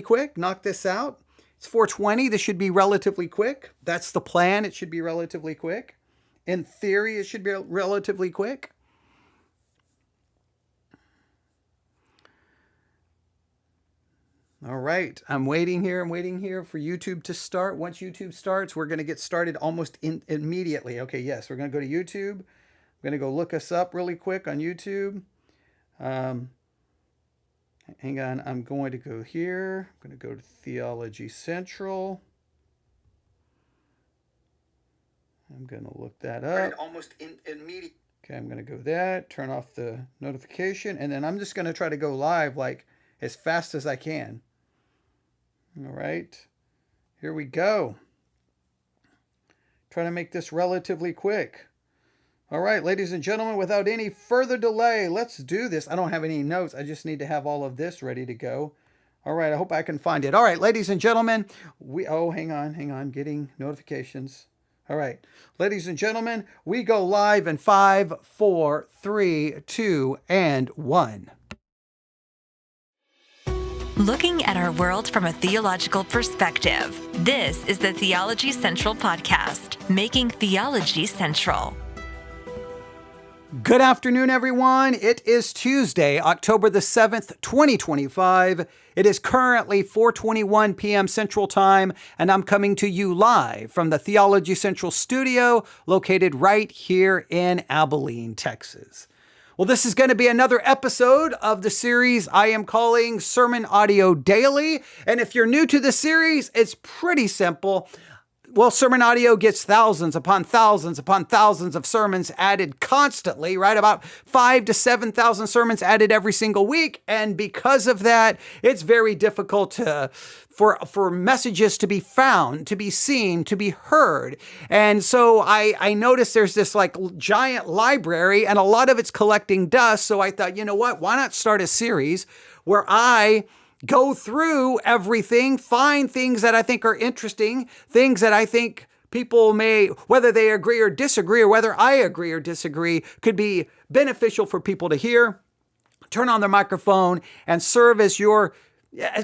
quick, knock this out. It's 4:20. This should be relatively quick. That's the plan. It should be relatively quick. In theory, it should be relatively quick. All right, I'm waiting here for YouTube to start. Once YouTube starts, we're going to get started almost immediately. Okay, yes, we're going to go to YouTube. I'm going to go look us up really quick on YouTube. Hang on, I'm going to go here. I'm going to go to Theology Central. I'm going to look that up. Almost immediately. Okay, I'm going to go that, turn off the notification, and then I'm just going to try to go live like as fast as I can. All right, here we go. Try to make this relatively quick. All right, ladies and gentlemen, without any further delay, let's do this. I don't have any notes. I just need to have all of this ready to go. All right, I hope I can find it. All right, ladies and gentlemen, hang on, getting notifications. All right, ladies and gentlemen, we go live in 5, 4, 3, 2, and 1. Looking at our world from a theological perspective, this is the Theology Central podcast, making theology central. Good afternoon, everyone. It is Tuesday, October the 7th, 2025. It is currently 4:21 p.m. Central Time, and I'm coming to you live from the Theology Central studio located right here in Abilene, Texas. Well, this is going to be another episode of the series I am calling Sermon Audio Daily. And if you're new to the series, it's pretty simple. Well, Sermon Audio gets thousands upon thousands upon thousands of sermons added constantly, right? About 5,000 to 7,000 sermons added every single week. And because of that, it's very difficult for messages to be found, to be seen, to be heard. And so I noticed there's this like giant library and a lot of it's collecting dust. So I thought, you know what? Why not start a series where I go through everything, find things that I think are interesting, things that I think people may, whether they agree or disagree, or whether I agree or disagree, could be beneficial for people to hear, turn on their microphone and serve as your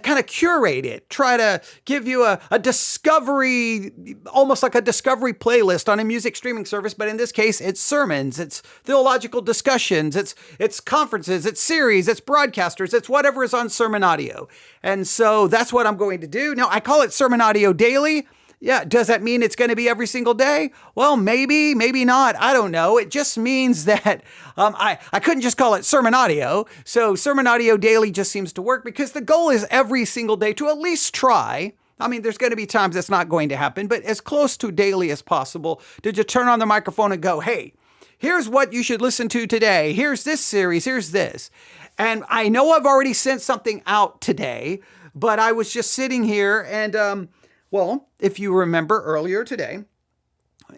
kind of curate it, try to give you a discovery, almost like a discovery playlist on a music streaming service. But in this case, it's sermons, it's theological discussions, it's conferences, it's series, it's broadcasters, it's whatever is on Sermon Audio. And so that's what I'm going to do. Now, I call it Sermon Audio Daily. Yeah, does that mean it's going to be every single day? Well, maybe not. I don't know. It just means that I couldn't just call it Sermon Audio. So Sermon Audio Daily just seems to work because the goal is every single day to at least try. I mean, there's going to be times that's not going to happen, but as close to daily as possible to just turn on the microphone and go, hey, here's what you should listen to today. Here's this series. Here's this. And I know I've already sent something out today, but I was just sitting here and, well, if you remember earlier today,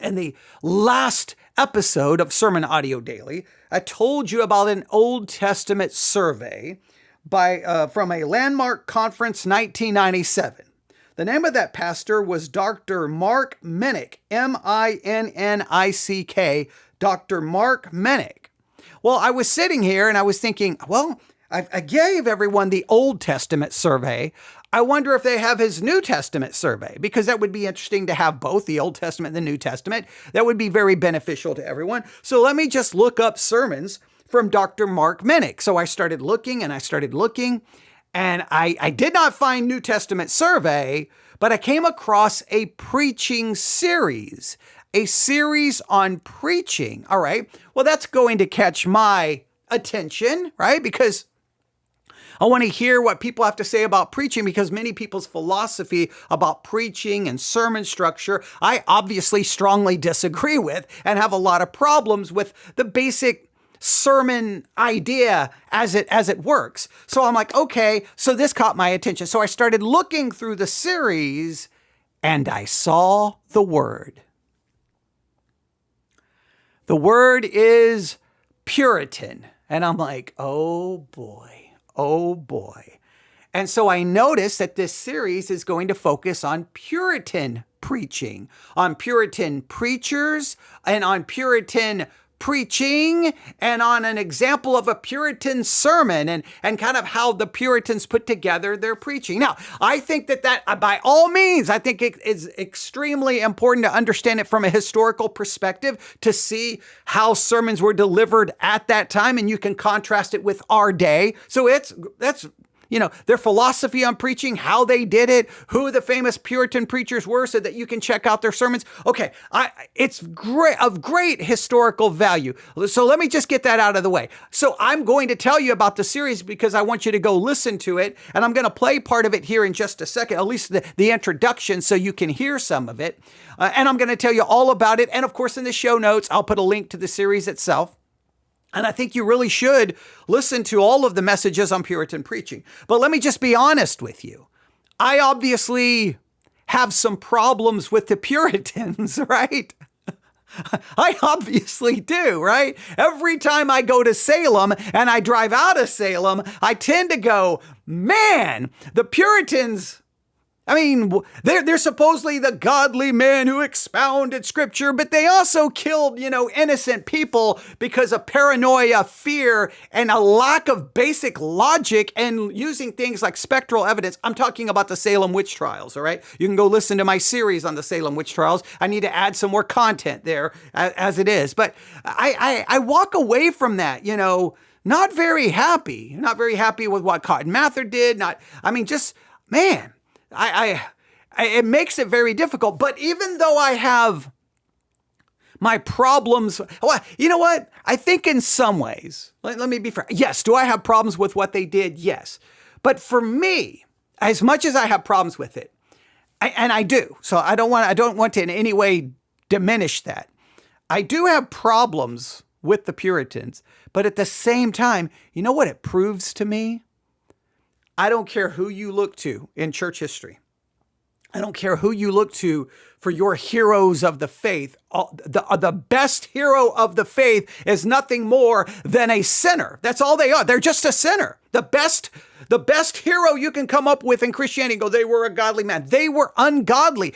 in the last episode of Sermon Audio Daily, I told you about an Old Testament survey from a landmark conference 1997. The name of that pastor was Dr. Mark Minnick, Minnick, Dr. Mark Minnick. Well, I was sitting here and I was thinking, well, I gave everyone the Old Testament survey. I wonder if they have his New Testament survey, because that would be interesting to have both the Old Testament and the New Testament. That would be very beneficial to everyone. So let me just look up sermons from Dr. Mark Minnick. So I started looking, and I did not find New Testament survey, but I came across a preaching series, a series on preaching. All right. Well, that's going to catch my attention, right? Because I want to hear what people have to say about preaching, because many people's philosophy about preaching and sermon structure, I obviously strongly disagree with and have a lot of problems with the basic sermon idea as it works. So I'm like, okay, so this caught my attention. So I started looking through the series and I saw the word. The word is Puritan. And I'm like, oh boy. Oh boy. And so I noticed that this series is going to focus on Puritan preaching, on Puritan preachers, and on Puritan preaching and on an example of a Puritan sermon and kind of how the Puritans put together their preaching. Now, I think that by all means, I think it is extremely important to understand it from a historical perspective to see how sermons were delivered at that time, and you can contrast it with our day. So that's their philosophy on preaching, how they did it, who the famous Puritan preachers were so that you can check out their sermons. Okay, it's great, of great historical value. So let me just get that out of the way. So I'm going to tell you about the series because I want you to go listen to it, and I'm going to play part of it here in just a second, at least the introduction so you can hear some of it. And I'm going to tell you all about it. And of course, in the show notes, I'll put a link to the series itself. And I think you really should listen to all of the messages on Puritan preaching. But let me just be honest with you. I obviously have some problems with the Puritans, right? I obviously do, right? Every time I go to Salem and I drive out of Salem, I tend to go, man, the Puritans, I mean, they're supposedly the godly men who expounded scripture, but they also killed, innocent people because of paranoia, fear, and a lack of basic logic and using things like spectral evidence. I'm talking about the Salem witch trials, all right? You can go listen to my series on the Salem witch trials. I need to add some more content there as it is. But I walk away from that, not very happy with what Cotton Mather did. Man. It makes it very difficult. But even though I have my problems, well, you know what? I think in some ways, let me be fair. Yes, do I have problems with what they did? Yes. But for me, as much as I have problems with it, and I do, so I don't want to in any way diminish that. I do have problems with the Puritans, but at the same time, you know what it proves to me? I don't care who you look to in church history. I don't care who you look to for your heroes of the faith. The best hero of the faith is nothing more than a sinner. That's all they are. They're just a sinner. The best hero you can come up with in Christianity, go, they were a godly man. They were ungodly.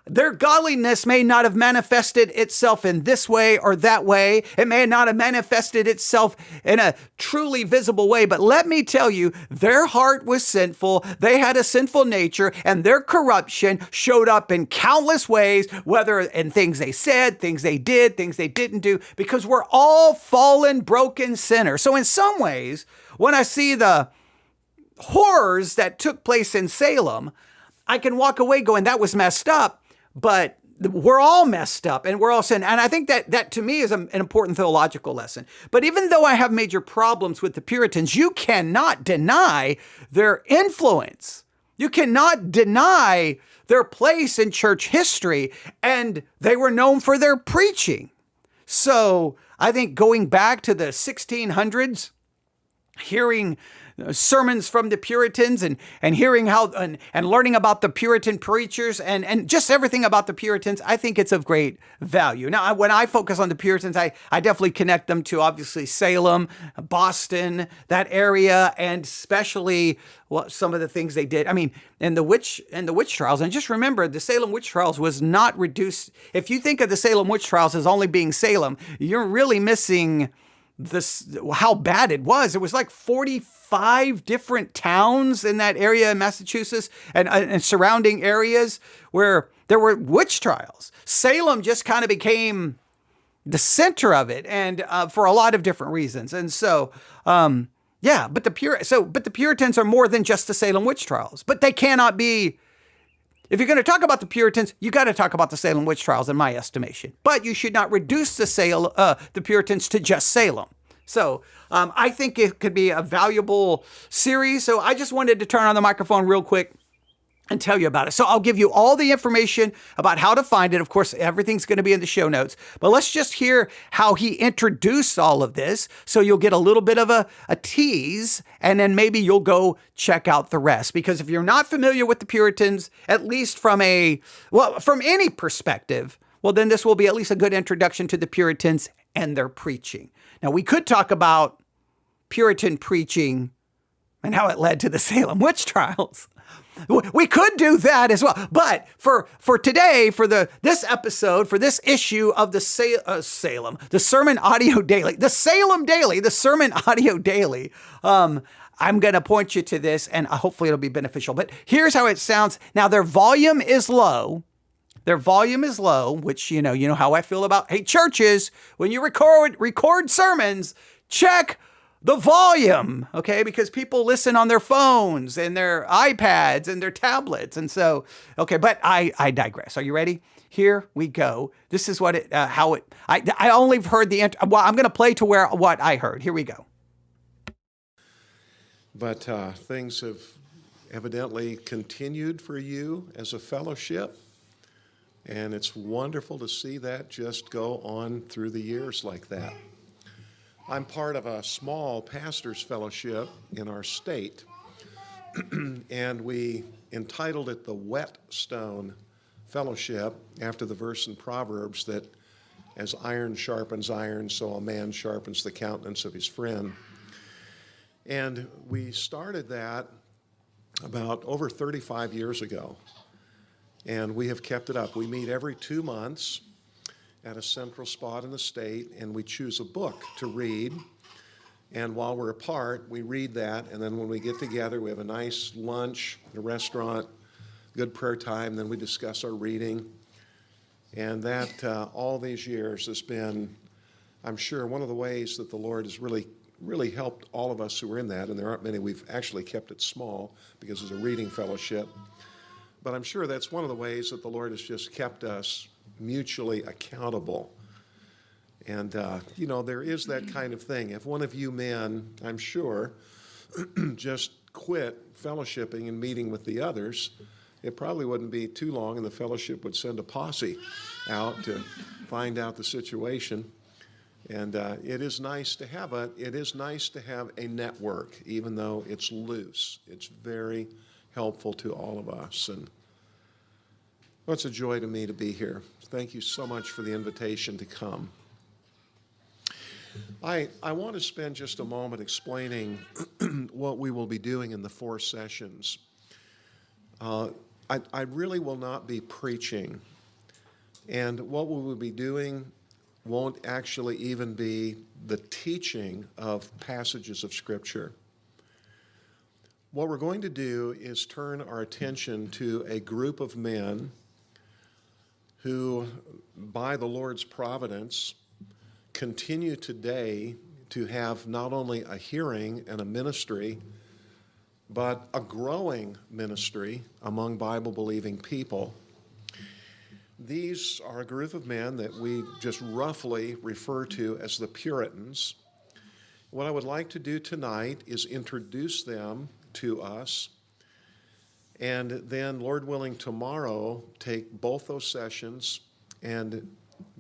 Their godliness may not have manifested itself in this way or that way. It may not have manifested itself in a truly visible way. But let me tell you, their heart was sinful. They had a sinful nature, and their corruption showed up in countless ways, whether in things they said, things they did, things they didn't do, because we're all fallen, broken sinners. So in some ways, when I see the horrors that took place in Salem, I can walk away going, that was messed up, but we're all messed up and we're all sin. And I think that to me is an important theological lesson. But even though I have major problems with the Puritans, you cannot deny their influence. You cannot deny their place in church history, and they were known for their preaching. So I think going back to the 1600s, hearing sermons from the Puritans and hearing how and learning about the Puritan preachers and just everything about the Puritans, I think it's of great value. Now, when I focus on the Puritans, I definitely connect them to obviously Salem, Boston, that area, and especially some of the things they did. I mean, and the witch trials. And just remember, the Salem witch trials was not reduced. If you think of the Salem witch trials as only being Salem, you're really missing how bad it was. It was like 45 different towns in that area in Massachusetts and surrounding areas where there were witch trials. Salem just kind of became the center of it, and for a lot of different reasons. And so, but the Puritans are more than just the Salem witch trials. But they cannot be. If you're going to talk about the Puritans, you got to talk about the Salem witch trials, in my estimation. But you should not reduce the Puritans to just Salem. So I think it could be a valuable series. So I just wanted to turn on the microphone real quick and tell you about it. So I'll give you all the information about how to find it. Of course, everything's going to be in the show notes. But let's just hear how he introduced all of this, so you'll get a little bit of a tease, and then maybe you'll go check out the rest. Because if you're not familiar with the Puritans, at least from any perspective, well, then this will be at least a good introduction to the Puritans and their preaching. Now, we could talk about Puritan preaching and how it led to the Salem witch trials. We could do that as well. But for today, for this episode, for this issue of the Salem, the Sermon Audio Daily, the Salem Daily, the Sermon Audio Daily, I'm going to point you to this, and hopefully it'll be beneficial. But here's how it sounds. Now, their volume is low. Their volume is low, which, you know how I feel about, hey, churches, when you record sermons, check the volume, okay? Because people listen on their phones and their iPads and their tablets. And so, okay, but I digress. Are you ready? Here we go. This is what I only heard I'm going to play to what I heard. Here we go. But things have evidently continued for you as a fellowship. And it's wonderful to see that just go on through the years like that. I'm part of a small pastor's fellowship in our state, and we entitled it the Whetstone Fellowship after the verse in Proverbs that as iron sharpens iron, so a man sharpens the countenance of his friend. And we started that about over 35 years ago, and we have kept it up. We meet every 2 months at a central spot in the state, and we choose a book to read. And while we're apart, we read that, and then when we get together, we have a nice lunch, a restaurant, good prayer time, then we discuss our reading. And that, all these years, has been, I'm sure, one of the ways that the Lord has really helped all of us who are in that, and there aren't many. We've actually kept it small because it's a reading fellowship. But I'm sure that's one of the ways that the Lord has just kept us mutually accountable. And, there is that kind of thing. If one of you men, I'm sure, just quit fellowshipping and meeting with the others, it probably wouldn't be too long and the fellowship would send a posse out to find out the situation. And it is nice to have a network, even though it's loose. It's very helpful to all of us. And well, it's a joy to me to be here. Thank you so much for the invitation to come. I want to spend just a moment explaining what we will be doing in the 4 sessions. I really will not be preaching, and what we will be doing won't actually even be the teaching of passages of Scripture. What we're going to do is turn our attention to a group of men who, by the Lord's providence, continue today to have not only a hearing and a ministry, but a growing ministry among Bible-believing people. These are a group of men that we just roughly refer to as the Puritans. What I would like to do tonight is introduce them to us, and then, Lord willing, tomorrow take both those sessions and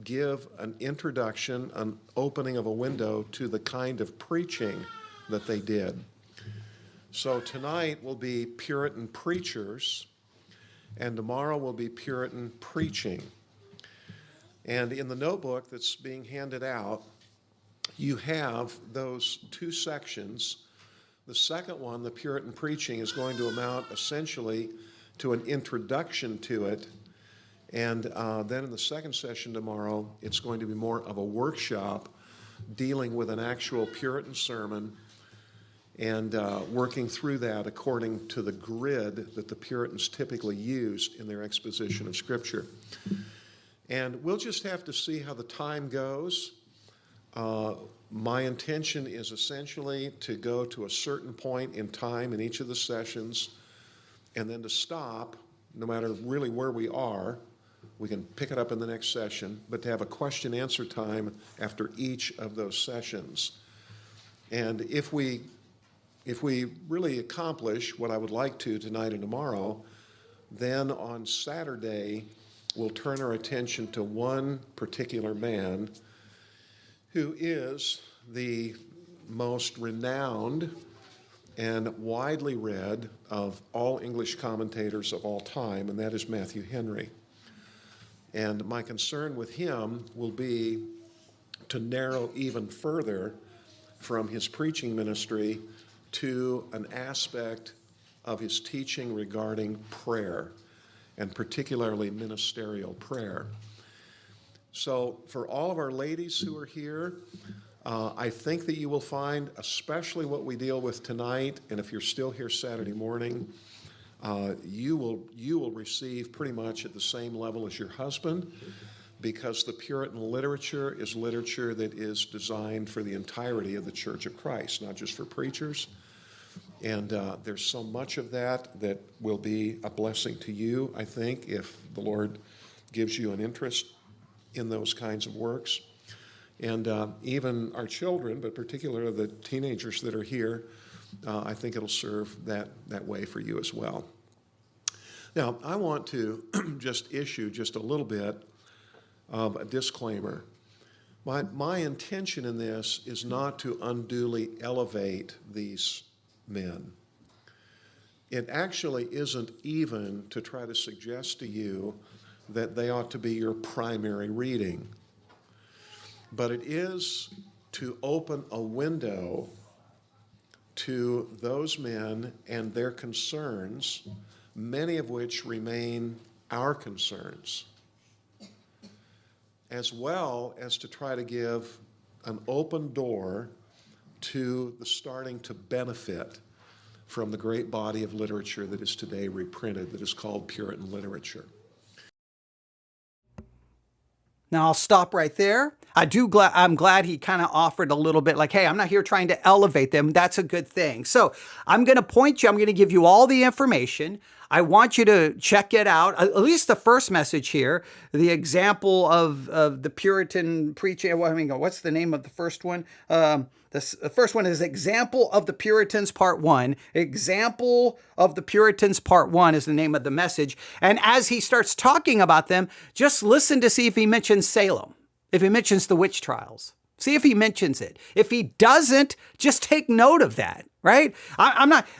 give an introduction, an opening of a window to the kind of preaching that they did. So tonight will be Puritan preachers, and tomorrow will be Puritan preaching. And in the notebook that's being handed out, you have those 2 sections. The second one, the Puritan preaching, is going to amount essentially to an introduction to it. And then in the second session tomorrow, it's going to be more of a workshop dealing with an actual Puritan sermon and working through that according to the grid that the Puritans typically used in their exposition of Scripture. And we'll just have to see how the time goes. My intention is essentially to go to a certain point in time in each of the sessions and then to stop, no matter really where we are. We can pick it up in the next session, but to have a question-answer time after each of those sessions. And if we really accomplish what I would like to tonight and tomorrow, then on Saturday, we'll turn our attention to one particular man who is the most renowned and widely read of all English commentators of all time, and that is Matthew Henry. And my concern with him will be to narrow even further from his preaching ministry to an aspect of his teaching regarding prayer, and particularly ministerial prayer. So for all of our ladies who are here, I think that you will find, especially what we deal with tonight, and if you're still here Saturday morning, you will receive pretty much at the same level as your husband, because the Puritan literature is literature that is designed for the entirety of the Church of Christ, not just for preachers. And there's so much of that that will be a blessing to you, I think, if the Lord gives you an interest in those kinds of works. And even our children, but particularly the teenagers that are here, I think it'll serve that way for you as well. Now, I want to just issue just a little bit of a disclaimer. My intention in this is not to unduly elevate these men. It actually isn't even to try to suggest to you that they ought to be your primary reading, but it is to open a window to those men and their concerns, many of which remain our concerns, as well as to try to give an open door to the starting to benefit from the great body of literature that is today reprinted, that is called Puritan literature. Now I'll stop right there. I'm glad he kind of offered a little bit like, hey, I'm not here trying to elevate them. That's a good thing. So I'm going to give you all the information. I want you to check it out, at least the first message here, the example of the Puritan Preaching. What's the name of the first one? The first one is Example of the Puritans Part 1. Example of the Puritans Part 1 is the name of the message. And as he starts talking about them, just listen to see if he mentions Salem, if he mentions the witch trials. See if he mentions it. If he doesn't, just take note of that, right?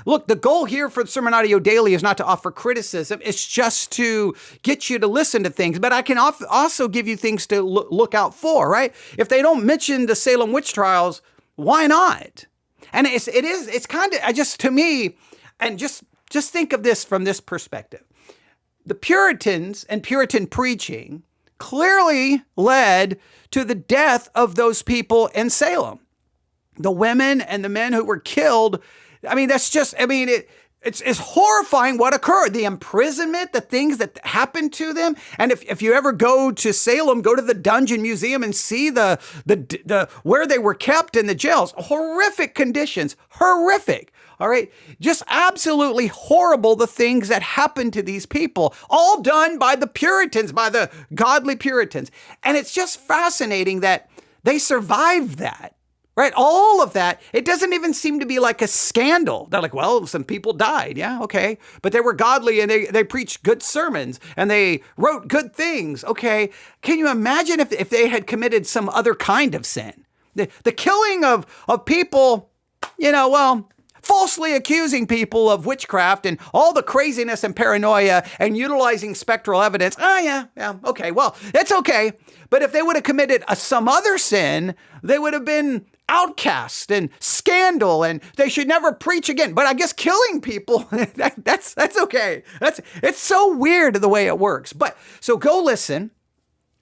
Look, the goal here for the Sermon Audio Daily is not to offer criticism. It's just to get you to listen to things. But I can also give you things to look out for, right? If they don't mention the Salem witch trials, why not? And it's kind of, to me, and just think of this from this perspective. The Puritans and Puritan preaching clearly led to the death of those people in Salem. The women and the men who were killed. It's horrifying what occurred. The imprisonment, the things that happened to them. And if you ever go to Salem, go to the Dungeon Museum and see the where they were kept in the jails. Horrific conditions. Horrific. All right. Just absolutely horrible, the things that happened to these people, all done by the Puritans, by the godly Puritans. And it's just fascinating that they survived that. Right? All of that, it doesn't even seem to be like a scandal. They're like, well, some people died. Yeah, okay. But they were godly and they preached good sermons and they wrote good things. Okay. Can you imagine if they had committed some other kind of sin? The killing of people, falsely accusing people of witchcraft and all the craziness and paranoia and utilizing spectral evidence. Oh, yeah, okay. Well, it's okay. But if they would have committed some other sin, they would have been outcast and scandal, and they should never preach again. But I guess killing people, that's okay. It's so weird the way it works. But so go listen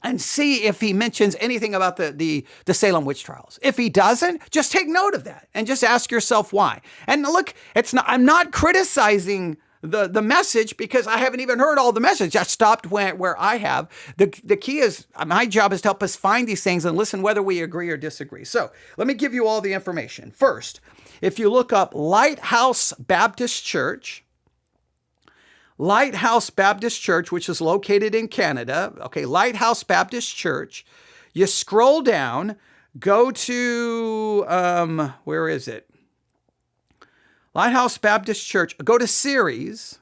and see if he mentions anything about the Salem witch trials. If he doesn't, just take note of that and just ask yourself why. And look, I'm not criticizing the message because I haven't even heard all the message. I stopped where I have. The key is, my job is to help us find these things and listen whether we agree or disagree. So let me give you all the information. First, if you look up Lighthouse Baptist Church, which is located in Canada. Okay, Lighthouse Baptist Church. You scroll down, go to, where is it? Lighthouse Baptist Church, go to Series.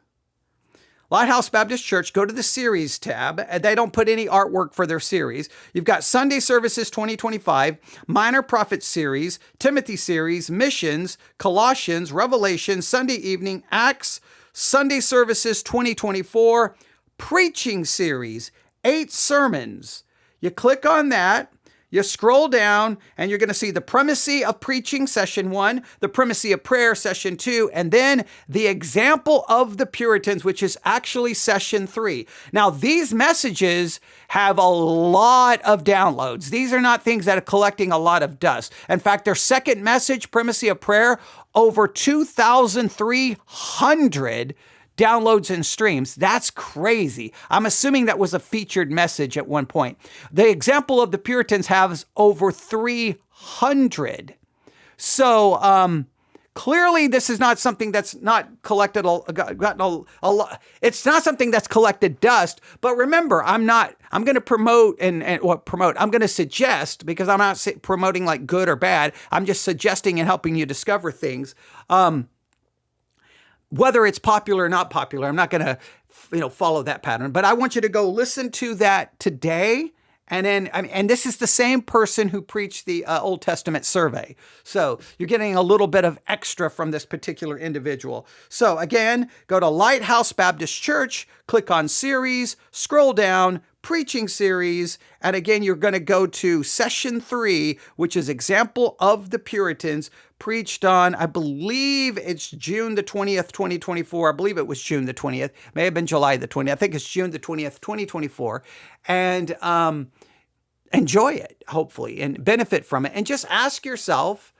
Lighthouse Baptist Church, go to the Series tab. They don't put any artwork for their series. You've got Sunday Services 2025, Minor Prophet Series, Timothy Series, Missions, Colossians, Revelation, Sunday Evening, Acts, Sunday Services 2024, Preaching Series, 8 sermons. You click on that. you scroll down and you're going to see the primacy of preaching, session 1, the primacy of prayer, session 2, and then the example of the Puritans, which is actually session 3. Now, these messages have a lot of downloads. These are not things that are collecting a lot of dust. In fact, their second message, primacy of prayer, over 2,300 downloads and streams. That's crazy. I'm assuming that was a featured message at one point. The example of the Puritans has over 300. So clearly this is not something that's not collected, it's not something that's collected dust. But remember, I'm going to promote I'm going to suggest, because I'm not promoting like good or bad. I'm just suggesting and helping you discover things. Whether it's popular or not popular, I'm not going to, follow that pattern. But I want you to go listen to that today. And then, and this is the same person who preached the Old Testament survey. So you're getting a little bit of extra from this particular individual. So again, go to Lighthouse Baptist Church, click on series, scroll down, preaching series. And again, you're going to go to session 3, which is example of the Puritans, preached on, I believe it's June the 20th, 2024. I believe it was June the 20th. May have been July the 20th. I think it's June the 20th, 2024. And enjoy it, hopefully, and benefit from it. And just ask yourself,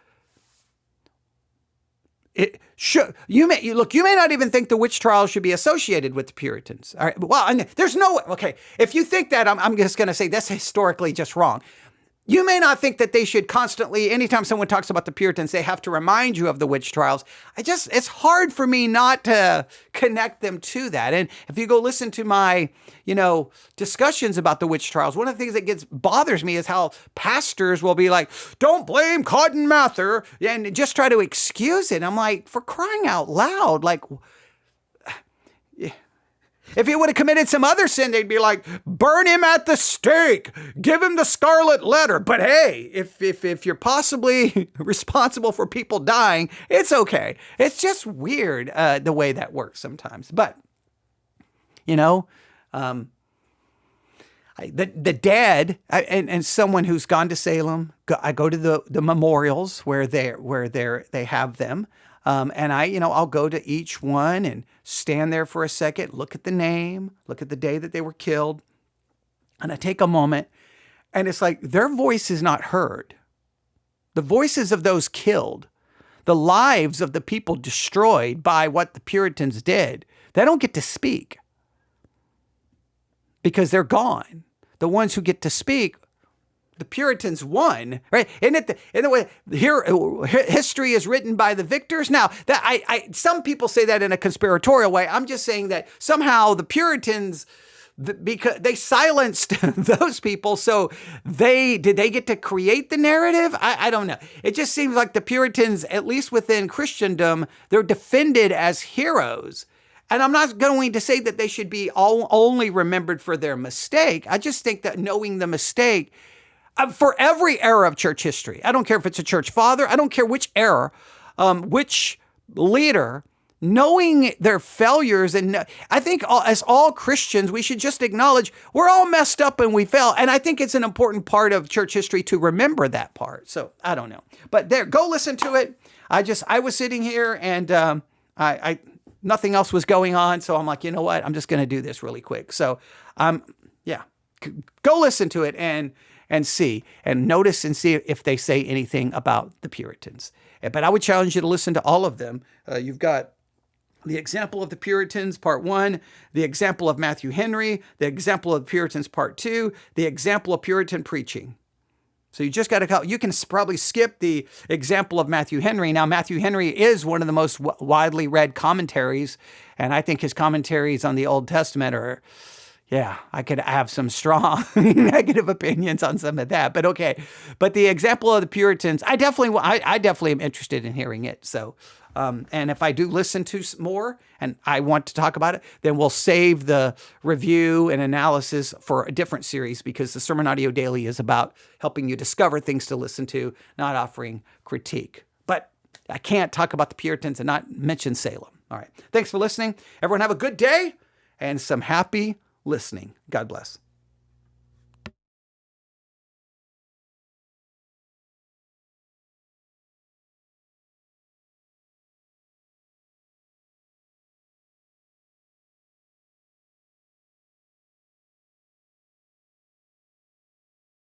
you may not even think the witch trials should be associated with the Puritans. All right. Well, there's no way. Okay. If you think that, I'm just going to say that's historically just wrong. You may not think that they should constantly, anytime someone talks about the Puritans, they have to remind you of the witch trials. It's hard for me not to connect them to that. And if you go listen to my, discussions about the witch trials, one of the things that bothers me is how pastors will be like, don't blame Cotton Mather, and just try to excuse it. I'm like, for crying out loud, like, if he would have committed some other sin, they'd be like, burn him at the stake, give him the scarlet letter. But hey, if you're possibly responsible for people dying, it's okay. It's just weird the way that works sometimes. But, the dead and someone who's gone to Salem, I go to the memorials where they have them. And I'll go to each one and stand there for a second, look at the name, look at the day that they were killed. And I take a moment and it's like their voice is not heard. The voices of those killed, the lives of the people destroyed by what the Puritans did, they don't get to speak because they're gone. The ones who get to speak, the Puritans won, right? In the way here, history is written by the victors. Now, that some people say that in a conspiratorial way. I'm just saying that somehow the Puritans, because they silenced those people, so did they get to create the narrative? I don't know. It just seems like the Puritans, at least within Christendom, they're defended as heroes. And I'm not going to say that they should be only remembered for their mistake. I just think that knowing the mistake, for every era of church history, I don't care if it's a church father, I don't care which era, which leader, knowing their failures. And I think as all Christians, we should just acknowledge we're all messed up and we fail. And I think it's an important part of church history to remember that part. So I don't know. But go listen to it. I was sitting here and nothing else was going on. So I'm like, you know what? I'm just going to do this really quick. So go listen to it and see and notice and see if they say anything about the Puritans. But I would challenge you to listen to all of them. You've got the example of the Puritans, part 1, the example of Matthew Henry, the example of the Puritans, part 2, the example of Puritan preaching. So you just got to, you can probably skip the example of Matthew Henry. Now, Matthew Henry is one of the most widely read commentaries, and I think his commentaries on the Old Testament are, I could have some strong negative opinions on some of that, but okay. But the example of the Puritans, I definitely am interested in hearing it. So, and if I do listen to more and I want to talk about it, then we'll save the review and analysis for a different series, because the Sermon Audio Daily is about helping you discover things to listen to, not offering critique. But I can't talk about the Puritans and not mention Salem. All right. Thanks for listening. Everyone have a good day and some happy listening. God bless.